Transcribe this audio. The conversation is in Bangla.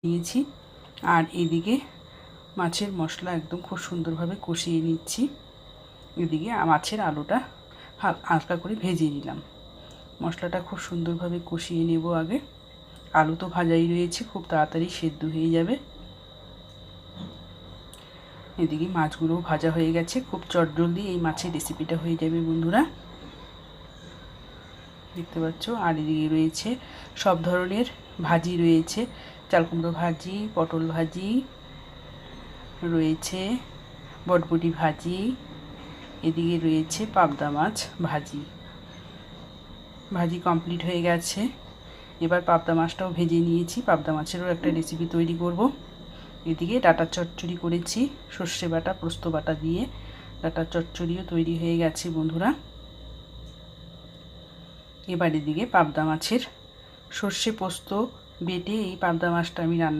নিয়েছি। আর এদিকে মাছের মশলা একদম খুব সুন্দরভাবে কষিয়ে নিচ্ছি। এদিকে মাছের আলুটা হালকা করে ভেজে নিলাম। মশলাটা খুব সুন্দরভাবে কষিয়ে নেব আগে। আলু তো ভাজাই রয়েছে, খুব তাড়াতাড়ি সেদ্ধ হয়ে যাবে। এদিকে মাছগুলোও ভাজা হয়ে গেছে, খুব চটজলদি এই মাছের রেসিপিটা হয়ে যাবে বন্ধুরা, দেখতে পাচ্ছ। আর এদিকে রয়েছে সব ধরনের ভাজি রয়েছে, চাল কুমড়ো ভাজি, পটল ভাজি রয়েছে, বটবটি ভাজি, এদিকে রয়েছে পাবদা মাছ ভাজি। ভাজি কমপ্লিট হয়ে গেছে। এবার পাবদা মাছটাও ভেজে নিয়েছি, পাবদা মাছেরও একটা রেসিপি তৈরি করব। এদিকে ডাঁটার চচ্চড়ি করেছি সর্ষে বাটা পোস্ত বাটা দিয়ে, ডাঁটার চচ্চড়িও তৈরি হয়ে গেছে বন্ধুরা। এবার এদিকে পাবদা মাছের সর্ষে পোস্ত বেটে এই পাবদা মাছটা আমি রান্না